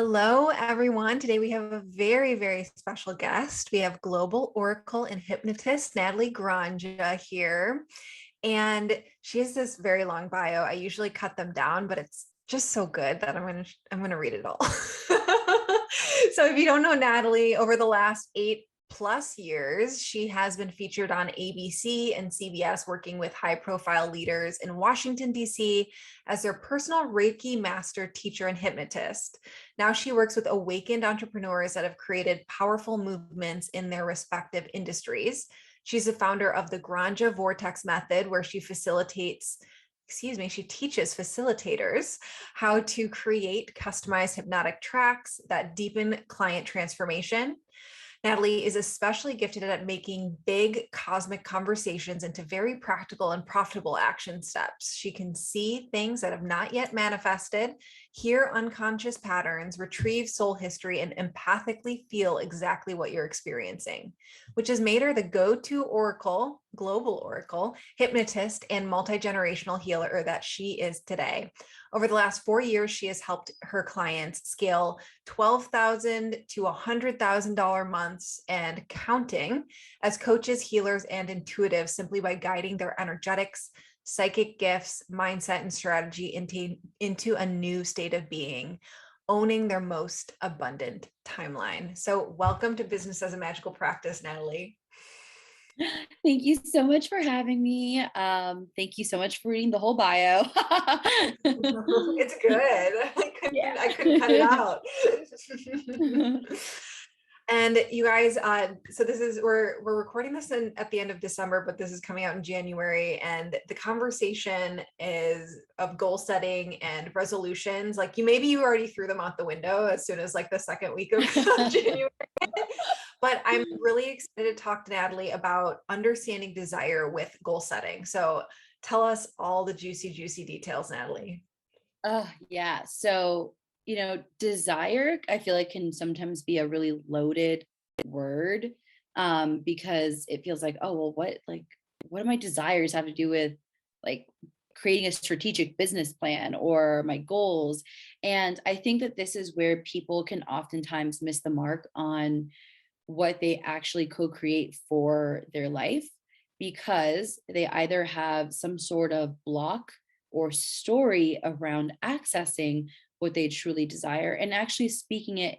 Hello, everyone. Today we have a very, very special guest. We have global oracle and hypnotist Nathaly Granja here. And she has this very long bio. I usually cut them down, but it's just so good that I'm gonna read it all. So if you don't know Nathaly, over the last 8+ years, she has been featured on ABC and CBS, working with high-profile leaders in Washington, D.C. as their personal Reiki master, teacher, and hypnotist. Now she works with awakened entrepreneurs that have created powerful movements in their respective industries. She's the founder of the Granja Vortex method, where she teaches facilitators how to create customized hypnotic tracks that deepen client transformation. Nathaly is especially gifted at making big cosmic conversations into very practical and profitable action steps. She can see things that have not yet manifested, hear unconscious patterns, retrieve soul history, and empathically feel exactly what you're experiencing, which has made her the go-to oracle, global oracle, hypnotist, and multi-generational healer that she is today. Over the last 4 years, she has helped her clients scale $12,000 to $100,000 months and counting as coaches, healers, and intuitives, simply by guiding their energetics, psychic gifts, mindset, and strategy into a new state of being, owning their most abundant timeline. So welcome to Business as a Magical Practice, Nathaly. Thank you so much for having me. Thank you so much for reading the whole bio. It's good. Yeah. I couldn't cut it out. And you guys, so we're recording this at the end of December, but this is coming out in January, and the conversation is of goal setting and resolutions. Like maybe you already threw them out the window as soon as like the second week of January. But I'm really excited to talk to Nathaly about understanding desire with goal setting. So tell us all the juicy details, Nathaly. Yeah. So, desire, I feel like can sometimes be a really loaded word, because it feels like, oh, well, what do my desires have to do with like creating a strategic business plan or my goals? And I think that this is where people can oftentimes miss the mark on what they actually co-create for their life, because they either have some sort of block or story around accessing what they truly desire and actually speaking it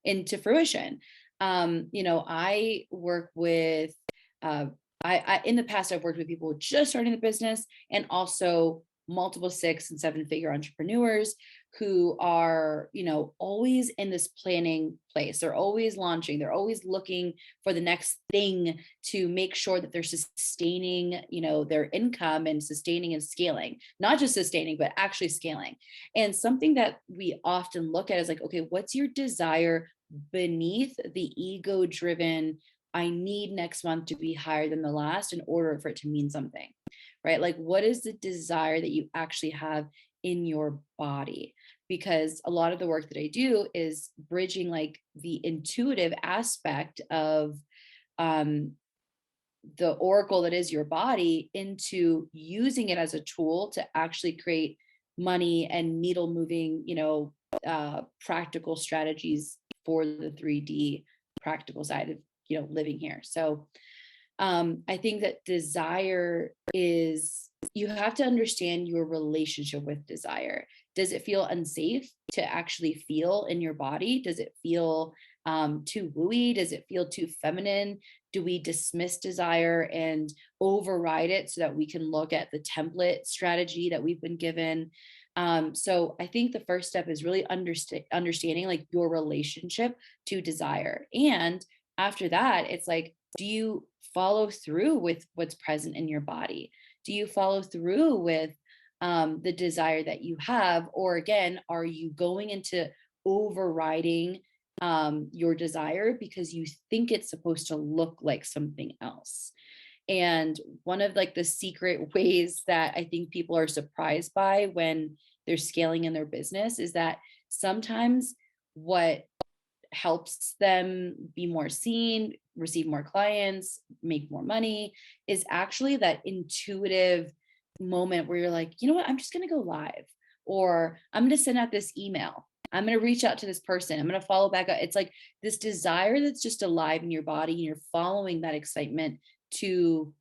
into fruition. I work with I in the past I've worked with people just starting the business, and also multiple 6 and 7 figure entrepreneurs who are, always in this planning place. They're always launching, they're always looking for the next thing to make sure that they're sustaining, their income and sustaining and scaling, not just sustaining, but actually scaling. And something that we often look at is like, okay, what's your desire beneath the ego driven, I need next month to be higher than the last in order for it to mean something, right? Like, what is the desire that you actually have in your body? Because a lot of the work that I do is bridging like the intuitive aspect of the oracle that is your body into using it as a tool to actually create money and needle moving, practical strategies for the 3D practical side of, living here. So I think that desire is, you have to understand your relationship with desire. Does it feel unsafe to actually feel in your body? Does it feel too wooey? Does it feel too feminine? Do we dismiss desire and override it so that we can look at the template strategy that we've been given? So I think the first step is really understanding like your relationship to desire. And after that, it's like, do you follow through with what's present in your body? Do you follow through with the desire that you have? Or again, are you going into overriding your desire because you think it's supposed to look like something else? And one of like the secret ways that I think people are surprised by when they're scaling in their business is that sometimes what helps them be more seen, receive more clients, make more money, is actually that intuitive moment where you're like, you know what, I'm just going to go live, or I'm going to send out this email. I'm going to reach out to this person. I'm going to follow back up. It's like this desire that's just alive in your body, and you're following that excitement to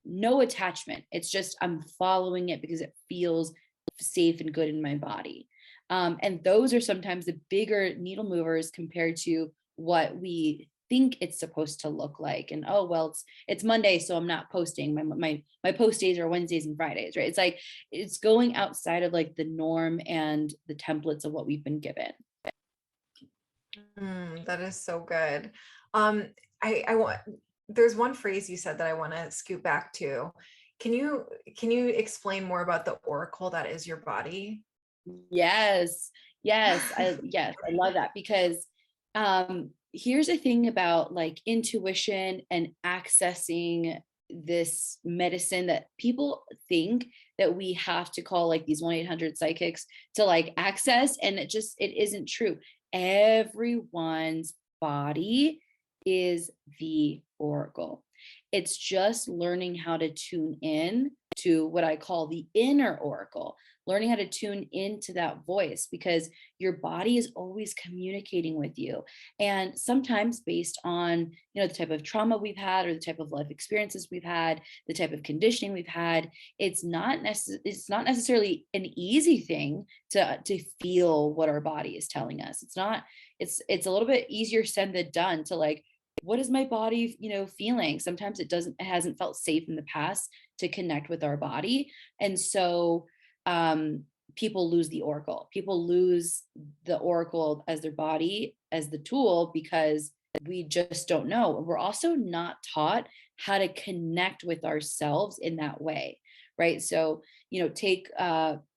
no attachment. It's just, I'm following it because it feels safe and good in my body. And those are sometimes the bigger needle movers compared to what we think it's supposed to look like. And oh well, it's Monday, so I'm not posting. My post days are Wednesdays and Fridays, right? It's like it's going outside of like the norm and the templates of what we've been given. That is so good. Um, I want, there's one phrase you said that I want to scoot back to. Can you explain more about the oracle that is your body? Yes. Yes, I love that because here's the thing about like intuition and accessing this medicine that people think that we have to call like these 1-800 psychics to like access, and it isn't true. Everyone's body is the oracle. It's just learning how to tune in to what I call the inner oracle, learning how to tune into that voice because your body is always communicating with you. And sometimes based on, the type of trauma we've had or the type of life experiences we've had, the type of conditioning we've had, it's not necessarily an easy thing to feel what our body is telling us. It's a little bit easier said than done to like, what is my body, feeling? Sometimes it hasn't felt safe in the past to connect with our body. And so people lose the oracle. People lose the oracle as their body, as the tool, because we just don't know. We're also not taught how to connect with ourselves in that way, right? So, take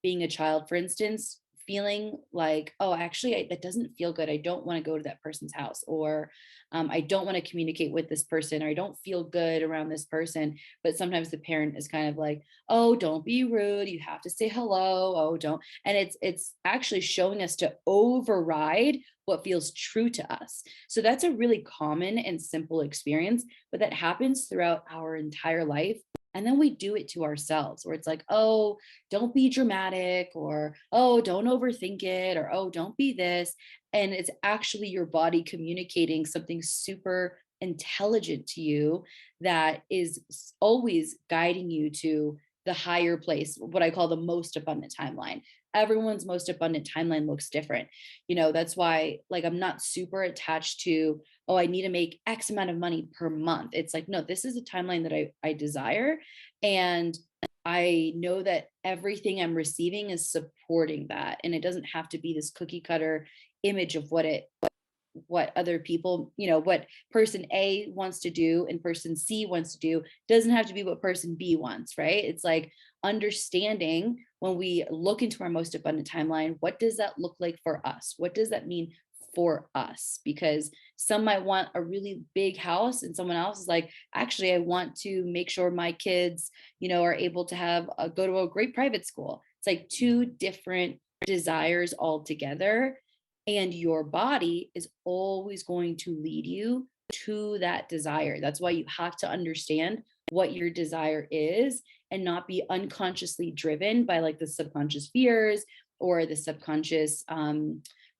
being a child, for instance, feeling like, oh, actually, that doesn't feel good. I don't want to go to that person's house, or I don't want to communicate with this person, or I don't feel good around this person. But sometimes the parent is kind of like, oh, don't be rude. You have to say hello. Oh, don't. And it's actually showing us to override what feels true to us. So that's a really common and simple experience, but that happens throughout our entire life. And then we do it to ourselves where it's like, oh, don't be dramatic, or, oh, don't overthink it, or, oh, don't be this. And it's actually your body communicating something super intelligent to you that is always guiding you to the higher place, what I call the most abundant timeline. Everyone's most abundant timeline looks different. That's why like I'm not super attached to, oh, I need to make X amount of money per month. It's like, no, this is a timeline that I desire. And I know that everything I'm receiving is supporting that. And it doesn't have to be this cookie cutter image of what other people, what person A wants to do and person C wants to do doesn't have to be what person B wants, right? It's like understanding when we look into our most abundant timeline, what does that look like for us? What does that mean for us? Because some might want a really big house and someone else is like, actually, I want to make sure my kids, are able to go to a great private school. It's like two different desires altogether. And your body is always going to lead you to that desire. That's why you have to understand what your desire is and not be unconsciously driven by like the subconscious fears or the subconscious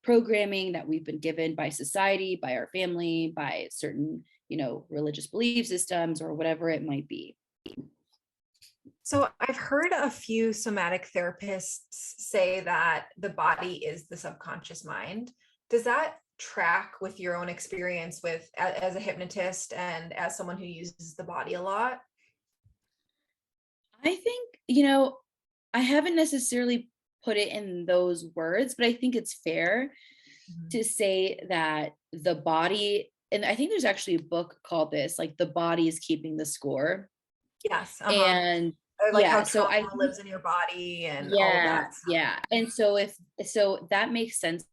programming that we've been given by society, by our family, by certain, religious belief systems or whatever it might be. So I've heard a few somatic therapists say that the body is the subconscious mind. Does that track with your own experience as a hypnotist and as someone who uses the body a lot? I think, I haven't necessarily put it in those words, but I think it's fair Mhm. to say that the body, and I think there's actually a book called this, like The Body is Keeping the Score. Yes. And Or like how yeah, so trauma I think, lives in your body and all of yeah, that. yeah. And so that makes sense to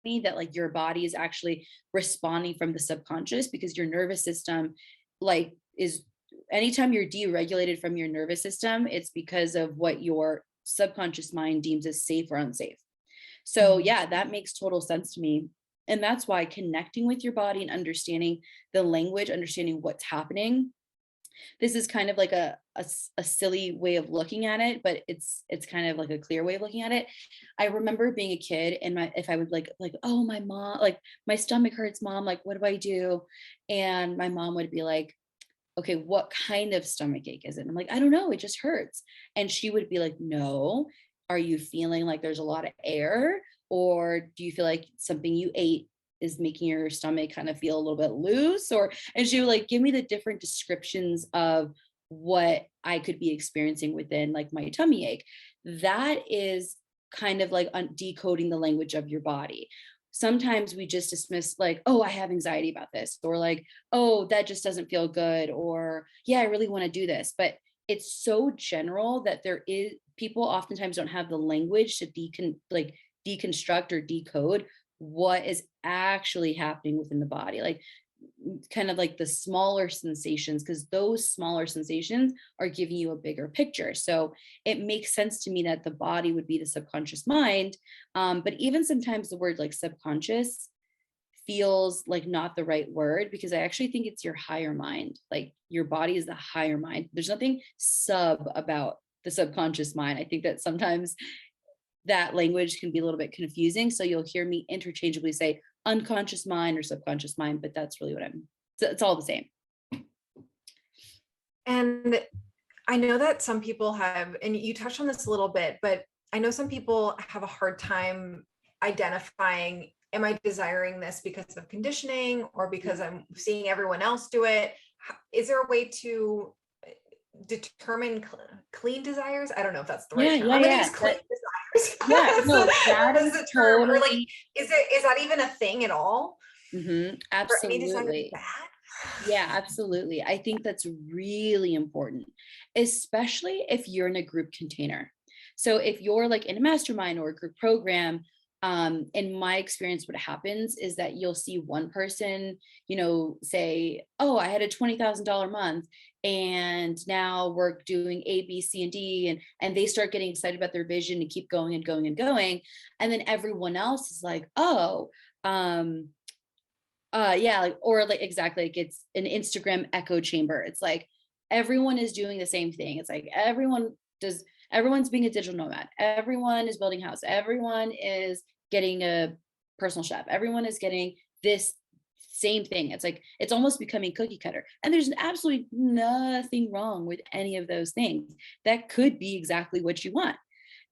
me that like your body is actually responding from the subconscious because your nervous system like is anytime you're deregulated from your nervous system, it's because of what your subconscious mind deems as safe or unsafe. So Mhm. yeah, that makes total sense to me. And that's why connecting with your body and understanding the language, understanding what's happening This is kind of like a silly way of looking at it, but it's kind of like a clear way of looking at it. I remember being a kid and my if I would like, oh my mom, like my stomach hurts, mom, like what do I do? And my mom would be like, okay, what kind of stomach ache is it? And I'm like, I don't know, it just hurts. And she would be like, no, are you feeling like there's a lot of air? Or do you feel like something you ate is making your stomach kind of feel a little bit loose? Or, and she would like give me the different descriptions of what I could be experiencing within like my tummy ache. That is kind of like decoding the language of your body. Sometimes we just dismiss like, oh, I have anxiety about this, or like, oh, that just doesn't feel good, or yeah, I really want to do this. But it's so general that there is people oftentimes don't have the language to deconstruct or decode what is actually happening within the body. Like kind of like the smaller sensations, because those smaller sensations are giving you a bigger picture. So it makes sense to me that the body would be the subconscious mind. But even sometimes the word like subconscious feels like not the right word, because I actually think it's your higher mind. Like your body is the higher mind. There's nothing sub about the subconscious mind. I think that sometimes that language can be a little bit confusing. So you'll hear me interchangeably say unconscious mind or subconscious mind, but that's really what so it's all the same. And I know that some people have, and you touched on this a little bit, but I know some people have a hard time identifying, am I desiring this because of conditioning or because I'm seeing everyone else do it? Is there a way to determine clean desires? I don't know if that's the right Yeah, term. yeah, I'm gonna yeah. use clean desires Yeah, no, that as is the term, or like, totally. is that even a thing at all? For any desire to be Absolutely. bad? Yeah, absolutely. I think that's really important, especially if you're in a group container. So if you're like in a mastermind or a group program, in my experience, what happens is that you'll see one person, say, "Oh, I had a $20,000 month, and now we're doing A, B, C, and D," and they start getting excited about their vision and keep going and going and going, and then everyone else is like, "Oh." Yeah, like or like exactly like it's an Instagram echo chamber. It's like everyone is doing the same thing. It's like everyone's being a digital nomad. Everyone is building a house. Everyone is getting a personal chef. Everyone is getting this same thing. It's like it's almost becoming cookie cutter. And there's absolutely nothing wrong with any of those things. That could be exactly what you want.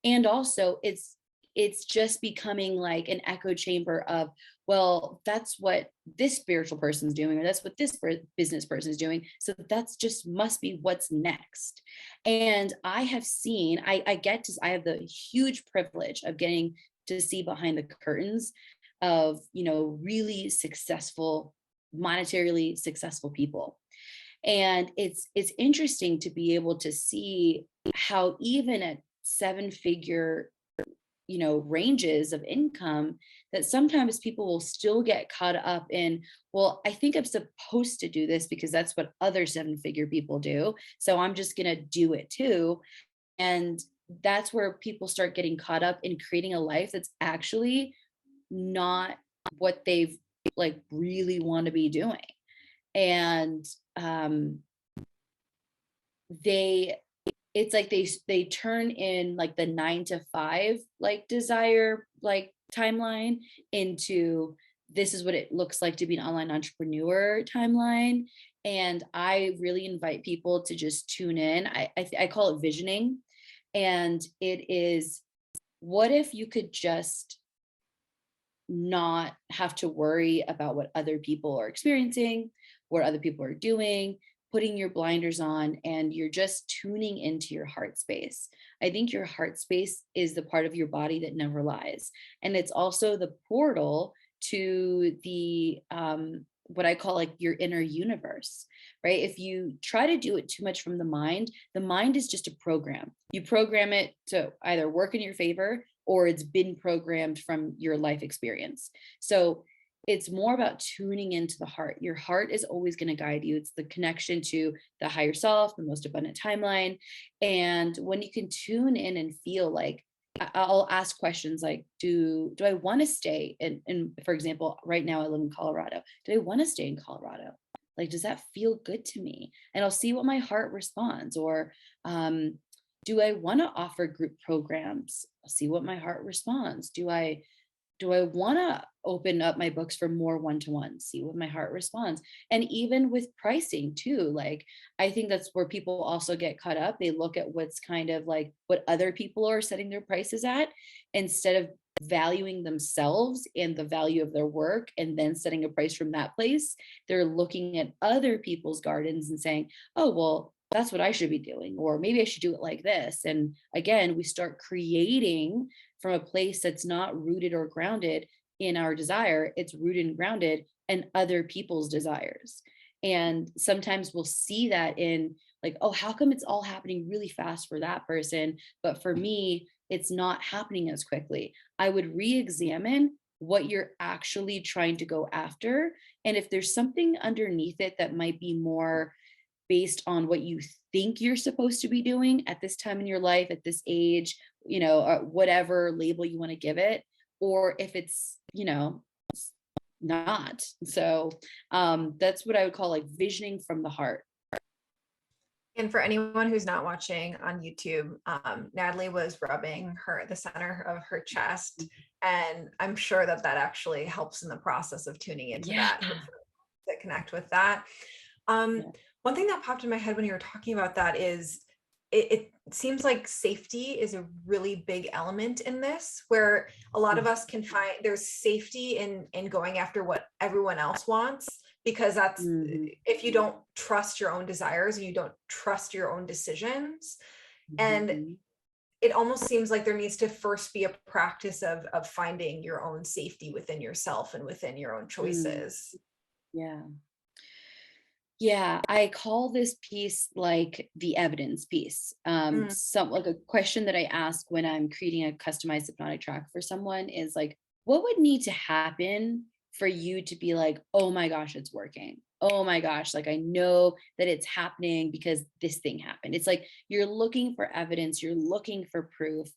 And also it's just becoming like an echo chamber of, well, that's what this spiritual person's doing, or that's what this business person is doing, so that's just must be what's next. And I have seen, I have the huge privilege of getting to see behind the curtains of really successful, monetarily successful people. And it's interesting to be able to see how even at seven figure ranges of income, that sometimes people will still get caught up in, well, I think I'm supposed to do this because that's what other seven figure people do, so I'm just going to do it too. And that's where people start getting caught up in creating a life that's actually not what they've like really want to be doing. And they it's like they turn in like the 9 to 5 like desire like timeline into, this is what it looks like to be an online entrepreneur timeline. And I really invite people to just tune in. I call it visioning. And it is, what if you could just not have to worry about what other people are experiencing, what other people are doing, putting your blinders on, and you're just tuning into your heart space. I think your heart space is the part of your body that never lies. And it's also the portal to the what I call like your inner universe, right? If you try to do it too much from the mind is just a program. You program it to either work in your favor, or it's been programmed from your life experience. So it's more about tuning into the heart. Your heart is always going to guide you. It's the connection to the higher self, the most abundant timeline. And when you can tune in and feel like, I'll ask questions like, do I want to stay in, for example, right now I live in Colorado. Do I want to stay in Colorado? Like, does that feel good to me? And I'll see what my heart responds. Or do I want to offer group programs? I'll see what my heart responds. Do I want to open up my books for more one-to-one? See what my heart responds. And even with pricing too, like, I think that's where people also get caught up. They look at what's kind of like what other people are setting their prices at, instead of valuing themselves and the value of their work and then setting a price from that place. They're looking at other people's gardens and saying, oh, well, that's what I should be doing, or maybe I should do it like this. And again, we start creating from a place that's not rooted or grounded in our desire. It's rooted and grounded in other people's desires. And sometimes we'll see that in like, oh, how come it's all happening really fast for that person, but for me it's not happening as quickly? I would re-examine what you're actually trying to go after, and if there's something underneath it that might be more based on what you think you're supposed to be doing at this time in your life, at this age, or whatever label you want to give it, or if it's, not. So that's what I would call like visioning from the heart. And for anyone who's not watching on YouTube, Nathaly was rubbing the center of her chest, and I'm sure that actually helps in the process of tuning into Yeah. that connect with that. One thing that popped in my head when you were talking about that is it seems like safety is a really big element in this, where a lot of us can find there's safety in going after what everyone else wants, because that's if you don't trust your own desires and you don't trust your own decisions. And it almost seems like there needs to first be a practice of finding your own safety within yourself and within your own choices. Yeah. Yeah, I call this piece like the evidence piece. Some like a question that I ask when I'm creating a customized hypnotic track for someone is like, what would need to happen for you to be like, oh my gosh, it's working. Oh my gosh, like I know that it's happening because this thing happened. It's like you're looking for evidence, you're looking for proof.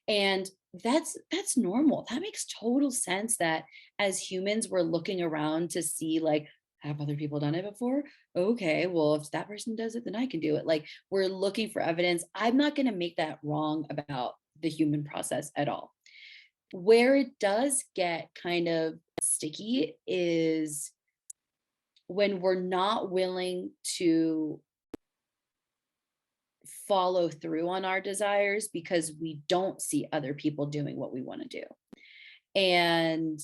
And that's normal. That makes total sense that as humans, we're looking around to see like, have other people done it before? Okay, well, if that person does it, then I can do it. Like we're looking for evidence. I'm not going to make that wrong about the human process at all. Where it does get kind of sticky is when we're not willing to follow through on our desires because we don't see other people doing what we want to do. And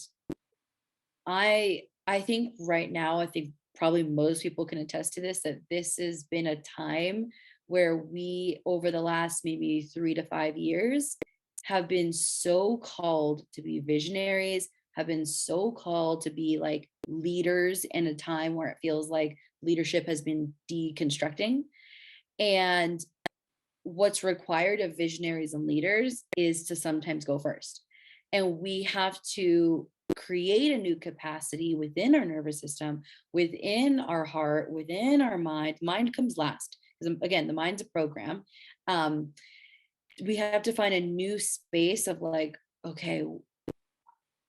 I think right now, I think probably most people can attest to this, that this has been a time where we, over the last maybe 3 to 5 years, have been so called to be visionaries, have been so called to be like leaders in a time where it feels like leadership has been deconstructing. And what's required of visionaries and leaders is to sometimes go first. And we have to create a new capacity within our nervous system, within our heart, within our mind. Mind comes last, because again, the mind's a program. We have to find a new space of like, okay,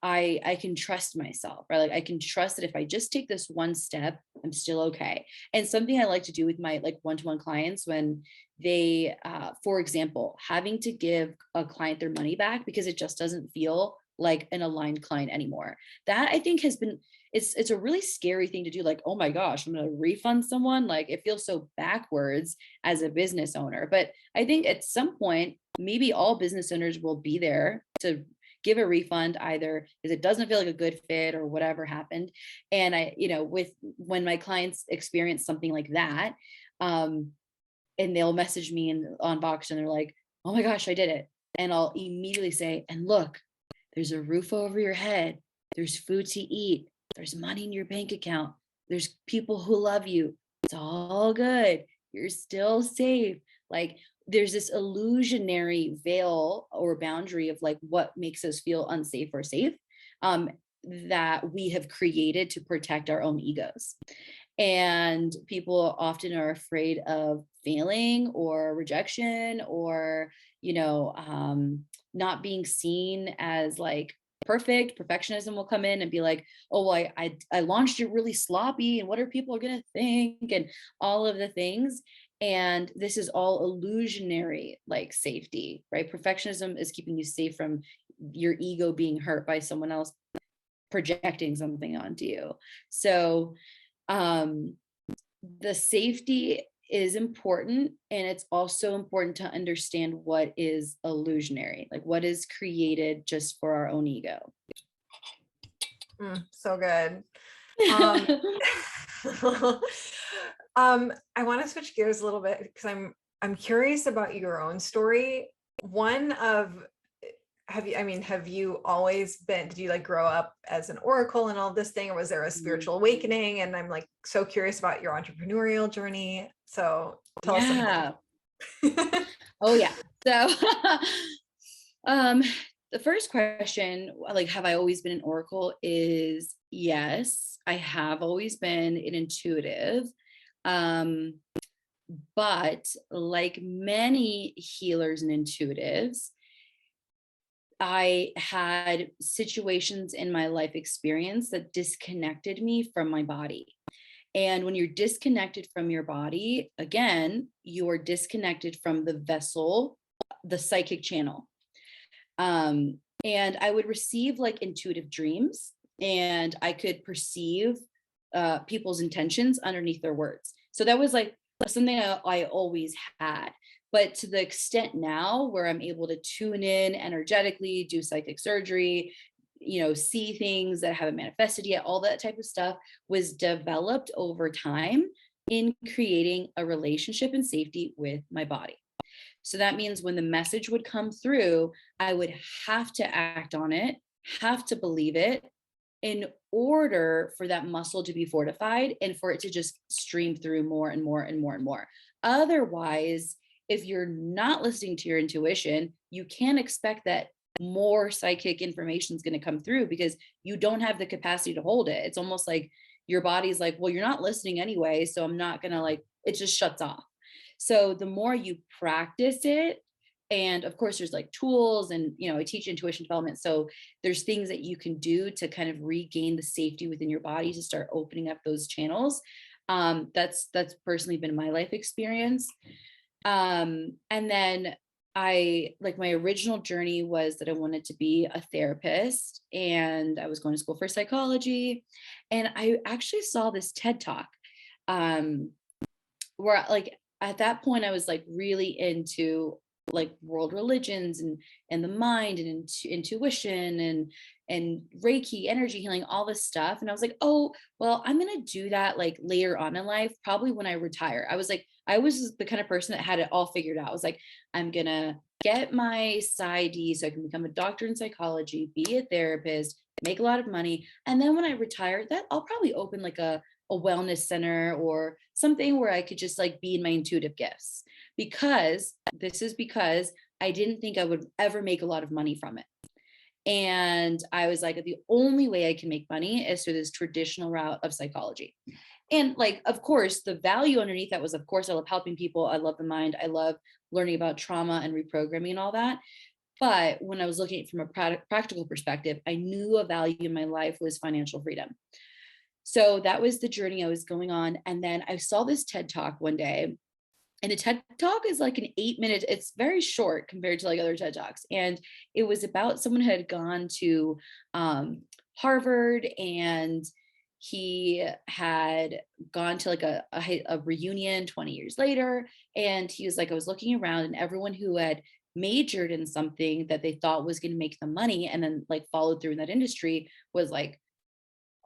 I can trust myself, right? Like I can trust that if I just take this one step, I'm still okay. And something I like to do with my like one-to-one clients when they, for example, having to give a client their money back because it just doesn't feel like an aligned client anymore. That I think has been, it's a really scary thing to do. Like, oh my gosh, I'm going to refund someone. Like it feels so backwards as a business owner. But I think at some point, maybe all business owners will be there to give a refund either because it doesn't feel like a good fit or whatever happened. And I, with when my clients experience something like that, and they'll message me on Box and they're like, oh my gosh, I did it. And I'll immediately say, and look, there's a roof over your head. There's food to eat. There's money in your bank account. There's people who love you. It's all good. You're still safe. Like there's this illusionary veil or boundary of like what makes us feel unsafe or safe, that we have created to protect our own egos. And people often are afraid of failing or rejection or not being seen as like perfect. Perfectionism will come in and be like, oh, well, I launched it really sloppy, and what are people going to think, and all of the things. And this is all illusionary, like safety, right? Perfectionism is keeping you safe from your ego being hurt by someone else projecting something onto you. So um the safety is important, and it's also important to understand what is illusionary, like what is created just for our own ego. So good. Um, I want to switch gears a little bit because I'm curious about your own story. One of have you always been, did you like grow up as an oracle and all this thing, or was there a Mhm. spiritual awakening? And I'm like so curious about your entrepreneurial journey. So tell us Yeah. something. Oh yeah. So um the first question, like, have I always been an oracle, is yes, I have always been an intuitive. Um, but like many healers and intuitives, I had situations in my life experience that disconnected me from my body. And when you're disconnected from your body, again, you're disconnected from the vessel, the psychic channel. And I would receive like intuitive dreams, and I could perceive people's intentions underneath their words. So that was like something I always had. But to the extent now where I'm able to tune in energetically, do psychic surgery, see things that haven't manifested yet, all that type of stuff was developed over time in creating a relationship and safety with my body. So that means when the message would come through, I would have to act on it, have to believe it in order for that muscle to be fortified and for it to just stream through more and more and more and more. Otherwise, if you're not listening to your intuition, you can't expect that more psychic information is going to come through because you don't have the capacity to hold it. It's almost like your body's like, well, you're not listening anyway, so I'm not going to, like, it just shuts off. So the more you practice it, and of course there's like tools, and I teach intuition development, so there's things that you can do to kind of regain the safety within your body to start opening up those channels. That's personally been my life experience. And then I, like, my original journey was that I wanted to be a therapist, and I was going to school for psychology, and I actually saw this TED talk, um where, like, at that point I was like really into like world religions and the mind and intuition and reiki, energy healing, all this stuff. And I was like, oh, well, I'm going to do that like later on in life, probably when I retire. I was like, I was the kind of person that had it all figured out. I was like, I'm going to get my PsyD so I can become a doctor in psychology, be a therapist, make a lot of money, and then when I retire, that I'll probably open like a wellness center or something where I could just like be in my intuitive gifts. Because I didn't think I would ever make a lot of money from it. And I was like, the only way I can make money is through this traditional route of psychology. And like, of course, the value underneath that was, of course, I love helping people. I love the mind. I love learning about trauma and reprogramming and all that. But when I was looking at it from a practical perspective, I knew a value in my life was financial freedom. So that was the journey I was going on. And then I saw this TED talk one day, and a TED talk is like an 8 minute, it's very short compared to like other TED talks. And it was about someone who had gone to Harvard, and he had gone to like a reunion 20 years later. And he was like, I was looking around, and everyone who had majored in something that they thought was going to make them money and then like followed through in that industry was like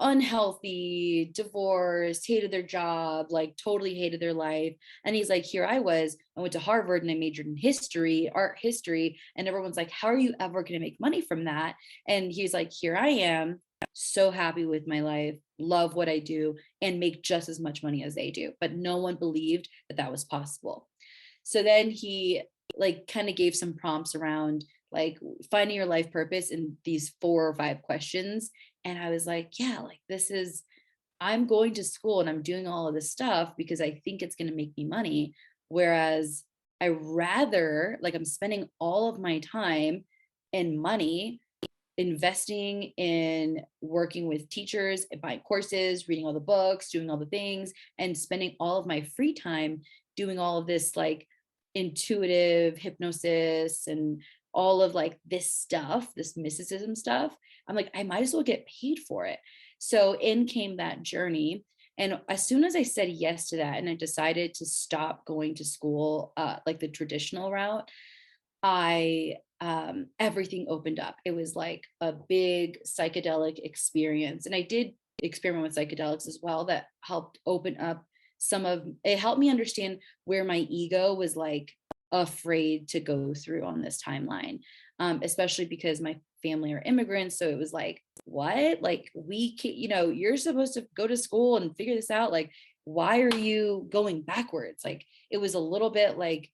unhealthy, divorced, hated their job, like totally hated their life. And he's like, here I was, I went to Harvard and I majored in history, art history. And everyone's like, how are you ever going to make money from that? And he's like, here I am, so happy with my life, love what I do, and make just as much money as they do. But no one believed that that was possible. So then he like kind of gave some prompts around like finding your life purpose in these 4 or 5 questions. And I was like, yeah, like this is, I'm going to school and I'm doing all of this stuff because I think it's going to make me money. Whereas I rather, like, I'm spending all of my time and money investing in working with teachers, buying courses, reading all the books, doing all the things, and spending all of my free time doing all of this like intuitive hypnosis and all of like this stuff, this mysticism stuff. I'm like, I might as well get paid for it. So in came that journey. And as soon as I said yes to that and I decided to stop going to school, like the traditional route, I everything opened up. It was like a big psychedelic experience. And I did experiment with psychedelics as well that helped open up some of it, helped me understand where my ego was like afraid to go through on this timeline. Especially because my family are immigrants. So it was like, what? Like we can, you're supposed to go to school and figure this out. Like, why are you going backwards? Like it was a little bit like,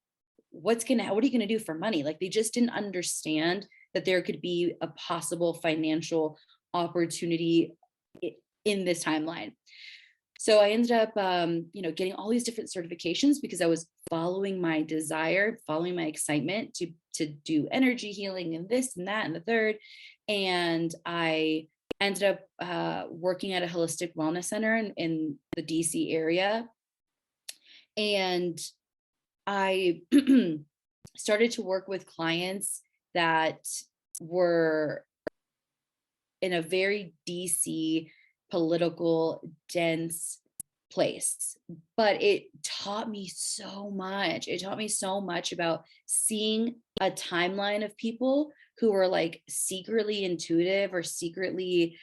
what are you going to do for money? Like they just didn't understand that there could be a possible financial opportunity in this timeline. So I ended up, getting all these different certifications because I was following my desire, following my excitement to do energy healing and this and that and the third. And I ended up working at a holistic wellness center in the DC area. And I started to work with clients that were in a very DC political dense place, but it taught me so much. It taught me so much about seeing a timeline of people who were like secretly intuitive or secretly,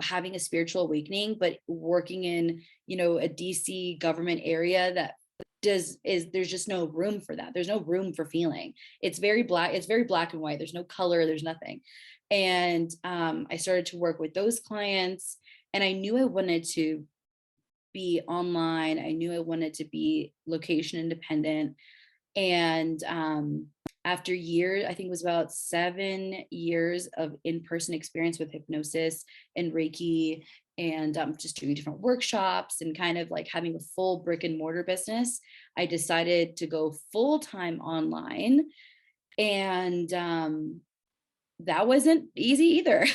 having a spiritual awakening, but working in, a DC government area that there's just no room for that. There's no room for feeling. It's very black and white. There's no color, there's nothing. And I started to work with those clients, and I knew I wanted to be online. I knew I wanted to be location independent. And after years, I think it was about 7 years of in-person experience with hypnosis and Reiki, and just doing different workshops and kind of like having a full brick and mortar business, I decided to go full-time online. And that wasn't easy either.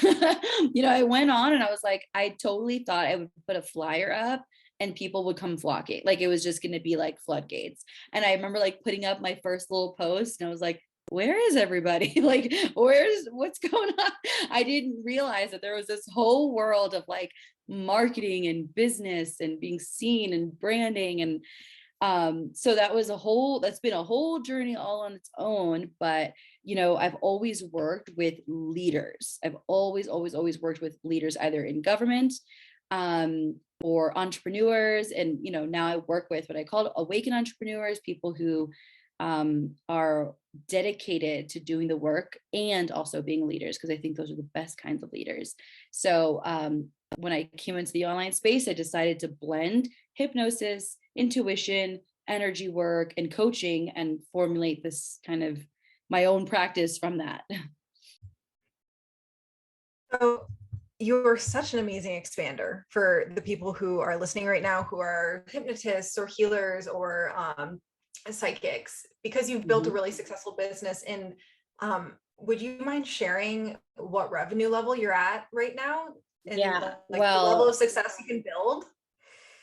I went on and I was like, I totally thought I would put a flyer up and people would come flocking. Like it was just going to be like floodgates. And I remember like putting up my first little post and I was like, where is everybody? Like, what's going on? I didn't realize that there was this whole world of like marketing and business and being seen and branding. And so that's been a whole journey all on its own. But I've always worked with leaders. I've always worked with leaders, either in government or entrepreneurs. And now I work with what I call awakened entrepreneurs, people who are dedicated to doing the work and also being leaders, because I think those are the best kinds of leaders. So when I came into the online space, I decided to blend hypnosis, intuition, energy work, and coaching, and formulate this kind of my own practice from that. So you're such an amazing expander for the people who are listening right now, who are hypnotists or healers or psychics, because you've built a really successful business. And would you mind sharing what revenue level you're at right now? And Yeah. the level of success you can build?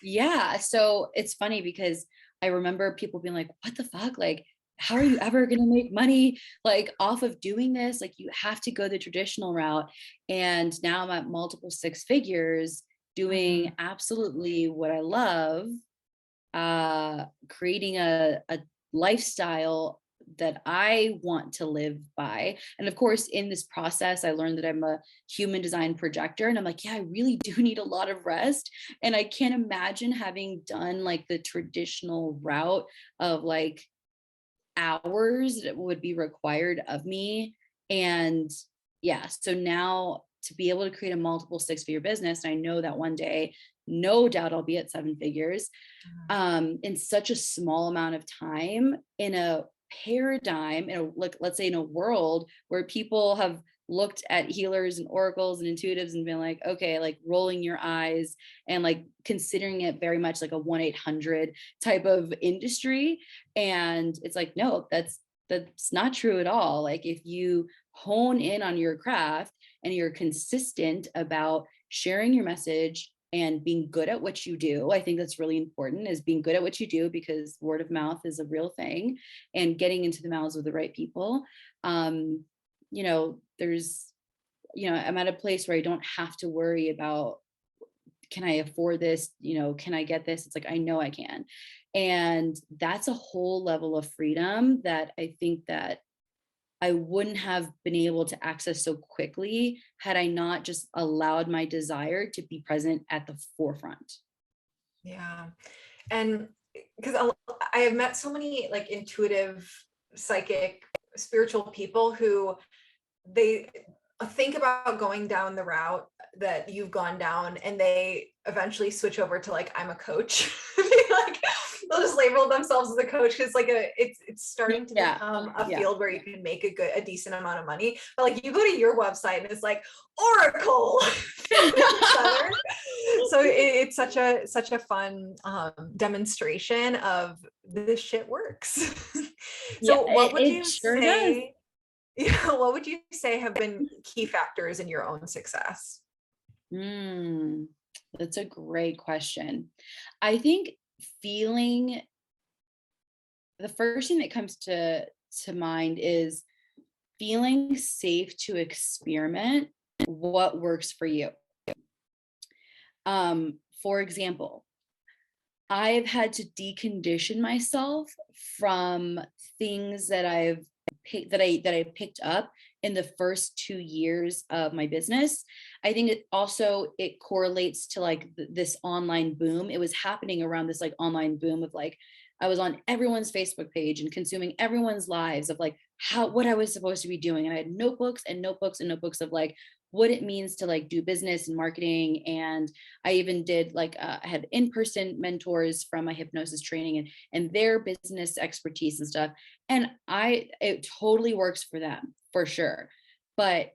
Yeah. So it's funny because I remember people being like, what the fuck? Like, how are you ever going to make money like off of doing this? Like you have to go the traditional route. And now I'm at multiple six figures doing absolutely what I love, creating a lifestyle that I want to live by. And of course, in this process, I learned that I'm a human design projector. And I'm like, yeah, I really do need a lot of rest. And I can't imagine having done like the traditional route of like hours that would be required of me. And yeah, so now to be able to create a multiple six-figure business, and I know that one day, no doubt I'll be at 7 figures in such a small amount of time, in a paradigm, like let's say in a world where people have looked at healers and oracles and intuitives and been like, okay, like rolling your eyes and like considering it very much like a 1-800 type of industry. And it's like, no, that's not true at all. Like if you hone in on your craft and you're consistent about sharing your message and being good at what you do. I think that's really important, is being good at what you do, because word of mouth is a real thing, and getting into the mouths of the right people. Um, there's, I'm at a place where I don't have to worry about, can I afford this? Can I get this? It's like, I know I can. And that's a whole level of freedom that I think that I wouldn't have been able to access so quickly had I not just allowed my desire to be present at the forefront. Yeah. And because I have met so many like intuitive, psychic, spiritual people who they think about going down the route that you've gone down, and they eventually switch over to like, I'm a coach. Like they'll just label themselves as a coach because like it's starting to Yeah. become a Yeah. field where you can make a decent amount of money. But like you go to your website and it's like Oracle. So it's such a fun demonstration of this shit works. Yeah, So what would it you sure does. say? Yeah, what would you say have been key factors in your own success? Mm, that's a great question. I think feeling the first thing that comes to mind is feeling safe to experiment what works for you. For example, I've had to decondition myself from things that I picked up in the first 2 years of my business. I think it correlates to like this online boom. It was happening around this like online boom of like, I was on everyone's Facebook page and consuming everyone's lives of like what I was supposed to be doing. And I had notebooks and notebooks and notebooks of like what it means to like do business and marketing. And I even did like I had in-person mentors from my hypnosis training and their business expertise and stuff. And it totally works for them for sure. But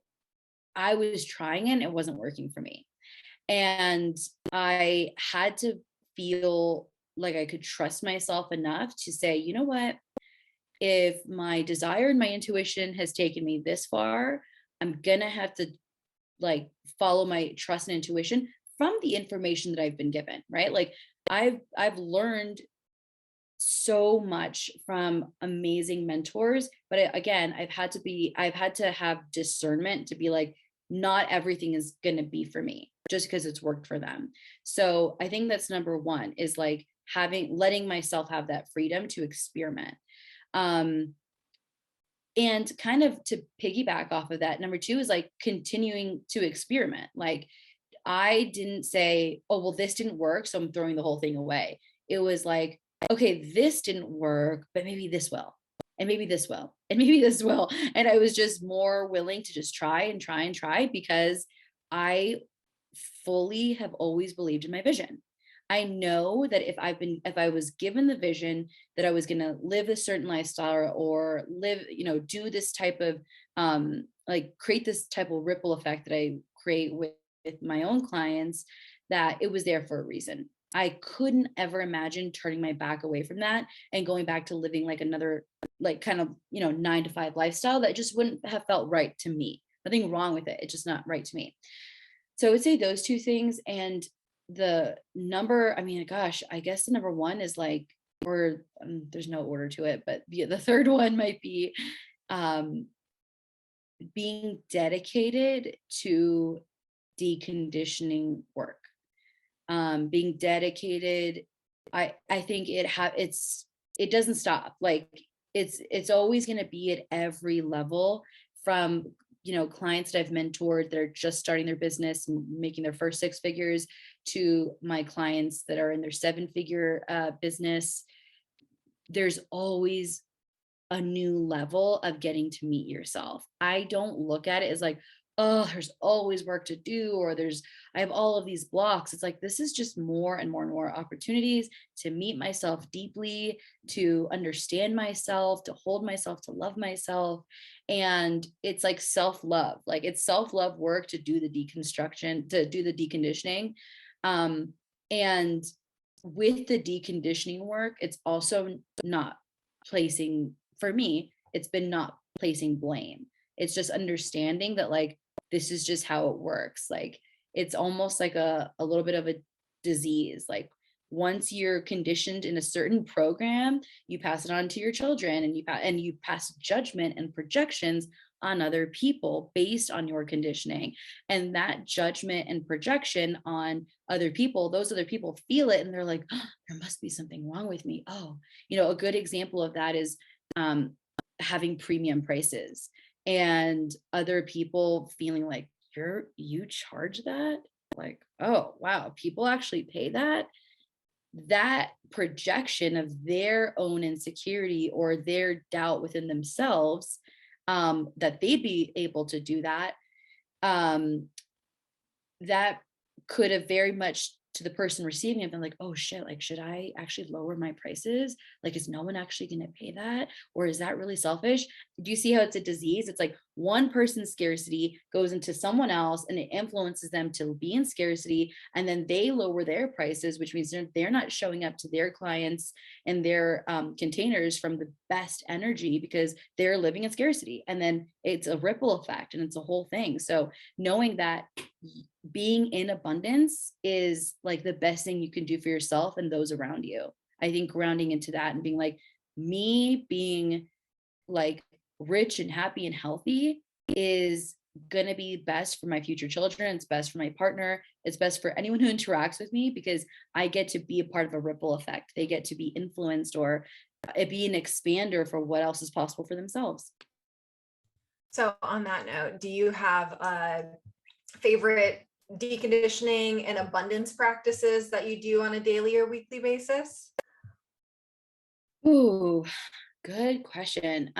I was trying it and it wasn't working for me. And I had to feel like I could trust myself enough to say, you know what? If my desire and my intuition has taken me this far, I'm going to have to like follow my trust and intuition from the information that I've been given, right? Like I've learned so much from amazing mentors, but again, I've had to have discernment to be like, not everything is going to be for me just because it's worked for them. So I think that's number one, is like letting myself have that freedom to experiment. Um, and kind of to piggyback off of that, number two is like continuing to experiment. Like I didn't say, oh, well, this didn't work, so I'm throwing the whole thing away. It was like, okay, this didn't work, but maybe this will, and maybe this will, and maybe this will. And I was just more willing to just try and try and try, because I fully have always believed in my vision. I know that if I was given the vision that I was going to live a certain lifestyle or live, do this type of, like create this type of ripple effect that I create with my own clients, that it was there for a reason. I couldn't ever imagine turning my back away from that and going back to living like another, like kind of, 9 to 5 lifestyle that just wouldn't have felt right to me. Nothing wrong with it. It's just not right to me. So I would say those two things. And the number, I mean, gosh, I guess the number one is like, or there's no order to it, but the third one might be um, being dedicated to deconditioning work. Being dedicated, I think it doesn't stop. Like it's always going to be at every level, from clients that I've mentored that are just starting their business and making their first 6 figures, to my clients that are in their 7-figure business. There's always a new level of getting to meet yourself. I don't look at it as like, oh, there's always work to do, or I have all of these blocks. It's like, this is just more and more and more opportunities to meet myself deeply, to understand myself, to hold myself, to love myself. And it's like self-love, like it's self-love work to do the deconstruction, to do the deconditioning. And with the deconditioning work, it's also not placing, for me, it's been not placing blame. It's just understanding that like this is just how it works. Like it's almost like a little bit of a disease. Like once you're conditioned in a certain program, you pass it on to your children, and you pass judgment and projections on other people based on your conditioning. And that judgment and projection on other people, those other people feel it and they're like, oh, there must be something wrong with me. Oh, a good example of that is um, having premium prices and other people feeling like you charge that, like, oh wow, people actually pay that. That projection of their own insecurity or their doubt within themselves, that they'd be able to do that, um, that could have very much, to the person receiving it, been like, oh shit, like should I actually lower my prices? Like is no one actually going to pay that, or is that really selfish? Do you see how it's a disease? It's like one person's scarcity goes into someone else and it influences them to be in scarcity, and then they lower their prices, which means they're not showing up to their clients and their containers from the best energy because they're living in scarcity, and then it's a ripple effect and it's a whole thing. So knowing that being in abundance is like the best thing you can do for yourself and those around you. I think grounding into that and being like, me being like rich and happy and healthy is going to be best for my future children. It's best for my partner. It's best for anyone who interacts with me because I get to be a part of a ripple effect. They get to be influenced or be an expander for what else is possible for themselves. So on that note, do you have a favorite deconditioning and abundance practices that you do on a daily or weekly basis? Ooh, good question.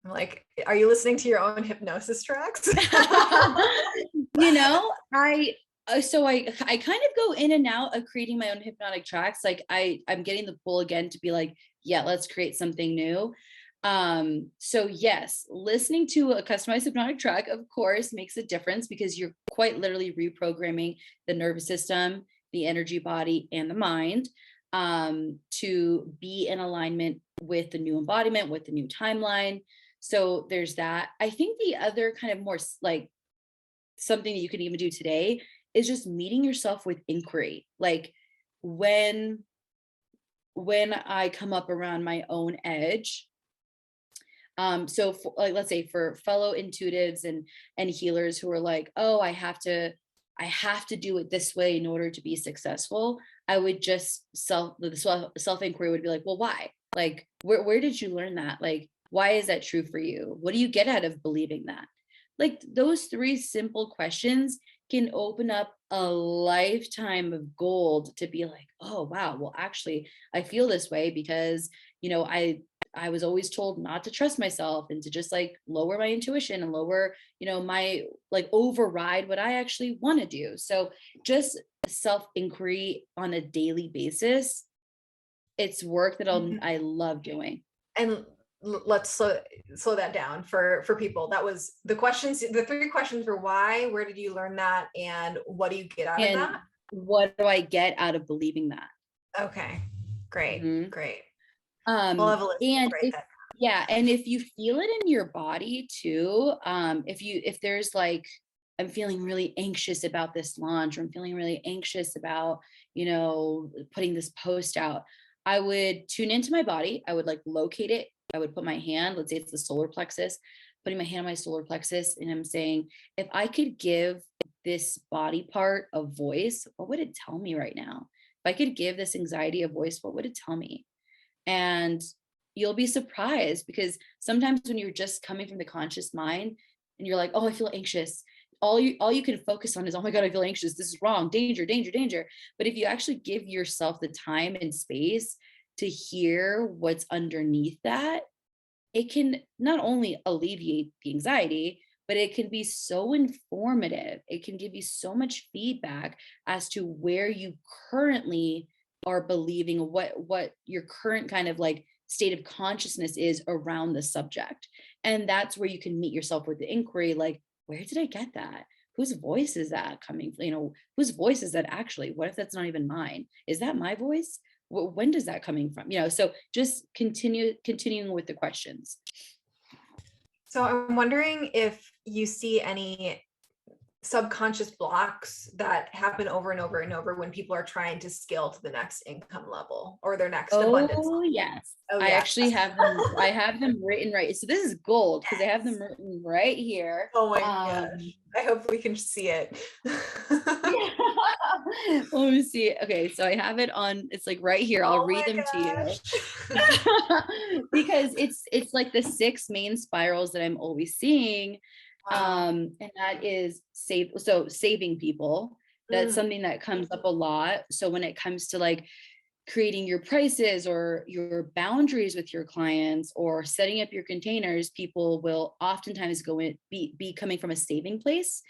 Like, are you listening to your own hypnosis tracks? you know, I so I kind of go in and out of creating my own hypnotic tracks. Like I'm getting the pull again to be like, yeah, let's create something new. So yes, listening to a customized hypnotic track, of course, makes a difference because you're quite literally reprogramming the nervous system, the energy body, and the mind, to be in alignment with the new embodiment, with the new timeline. So there's that. I think the other kind of more like something that you can even do today is just meeting yourself with inquiry. Like when I come up around my own edge, so for, like, let's say for fellow intuitives and healers who are like, oh, I have to do it this way in order to be successful. I would just self inquiry would be like, well, why? Like, where did you learn that? Like, why is that true for you? What do you get out of believing that? Like those three simple questions can open up a lifetime of gold to be like, oh wow, well actually I feel this way because I was always told not to trust myself and to just like lower my intuition and lower, my like override what I actually want to do. So just self inquiry on a daily basis. It's work that I love doing. And let's slow that down for people. That was the questions. The three questions were why, where did you learn that, and what do you get out of And that? what do I get out of believing that? Okay, great, Mhm. great. We'll have a list. And Right. if yeah, and if you feel it in your body too, if there's like, I'm feeling really anxious about this launch, or I'm feeling really anxious about, putting this post out, I would tune into my body. I would like locate it. I would put my hand, let's say it's the solar plexus, putting my hand on my solar plexus, and I'm saying, if I could give this body part a voice, what would it tell me right now? If I could give this anxiety a voice, what would it tell me? And you'll be surprised because sometimes when you're just coming from the conscious mind and you're like, oh, I feel anxious, all you can focus on is, oh my God, I feel anxious, this is wrong, danger, danger, danger. But if you actually give yourself the time and space to hear what's underneath that, it can not only alleviate the anxiety, but it can be so informative. It can give you so much feedback as to where you currently are believing, what your current kind of like state of consciousness is around the subject. And that's where you can meet yourself with the inquiry, like, where did I get that? Whose voice is that coming? Whose voice is that actually? What if that's not even mine? Is that my voice? When does that coming from? So just continuing with the questions. So I'm wondering if you see any subconscious blocks that happen over and over and over when people are trying to scale to the next income level or their next abundance Oh, level. yes. Oh I yeah. actually have them. I have them written right. So this is gold because I have them Yes. written right here. Oh my gosh. I hope we can see it. Yeah. Let me see. Okay, so I have it on. It's like right here. I'll Oh read them to my you. gosh. Because it's like the six main spirals that I'm always seeing. Wow. And that is saving people. That's Mm, something that comes up a lot. So when it comes to like creating your prices or your boundaries with your clients or setting up your containers, people will oftentimes be coming from a saving place.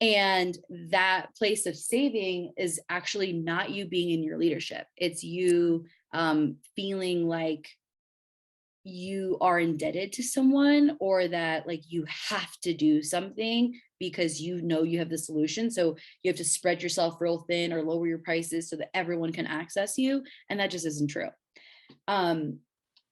And that place of saving is actually not you being in your leadership. It's you feeling like you are indebted to someone, or that like you have to do something because you know you have the solution. So you have to spread yourself real thin or lower your prices so that everyone can access you. And that just isn't true. Um,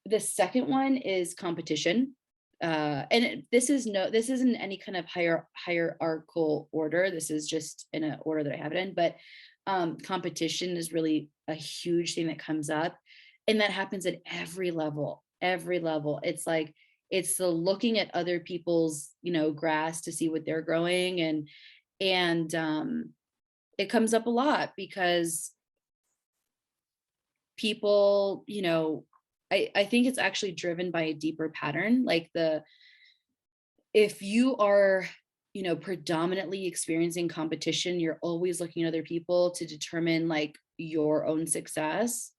the second one is competition. This isn't any kind of hierarchical order. This is just in an order that I have it in. But competition is really a huge thing that comes up, and that happens at every level. Every level. It's like it's the looking at other people's, grass to see what they're growing, and it comes up a lot because people, I think it's actually driven by a deeper pattern. Like if you are, predominantly experiencing competition, you're always looking at other people to determine like your own success.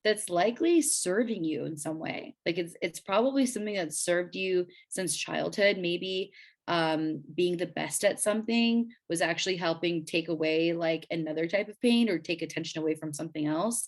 That's likely serving you in some way. Like it's probably something that served you since childhood. Maybe being the best at something was actually helping take away like another type of pain or take attention away from something else.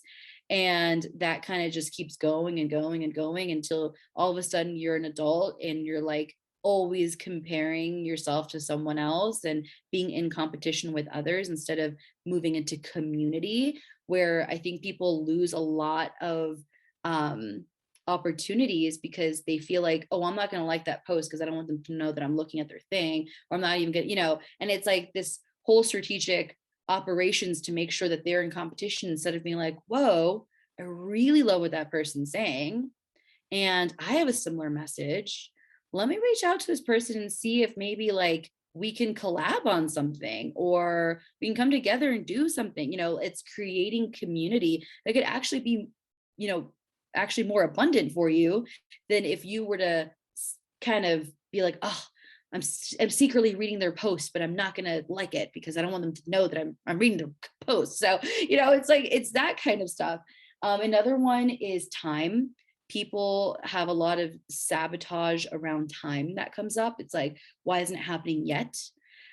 And that kind of just keeps going and going and going until all of a sudden you're an adult and you're like always comparing yourself to someone else and being in competition with others instead of moving into community, where I think people lose a lot of um, opportunities because they feel like, oh, I'm not going to like that post because I don't want them to know that I'm looking at their thing, or I'm not even going to, and it's like this whole strategic operations to make sure that they're in competition instead of being like, whoa, I really love what that person's saying. And I have a similar message. Let me reach out to this person and see if maybe like we can collab on something or we can come together and do something. It's creating community that could actually be, you know, actually more abundant for you than if you were to kind of be like, oh, I'm secretly reading their post, but I'm not gonna like it because I don't want them to know that I'm reading their post. So it's like it's that kind of stuff. Another one is time. People have a lot of sabotage around time that comes up. It's like, why isn't it happening yet?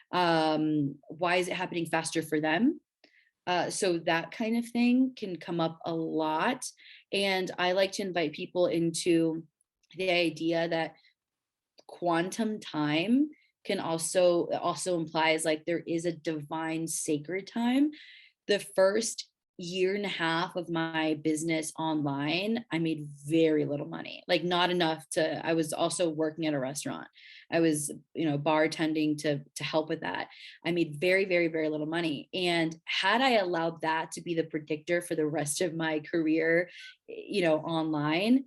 Why is it happening faster for them? So that kind of thing can come up a lot. And I like to invite people into the idea that quantum time can also implies like there is a divine sacred time. The first year and a half of my business online, I made very little money, like not enough I was also working at a restaurant. I was, bartending to help with that. I made very, very, very little money. And had I allowed that to be the predictor for the rest of my career, online,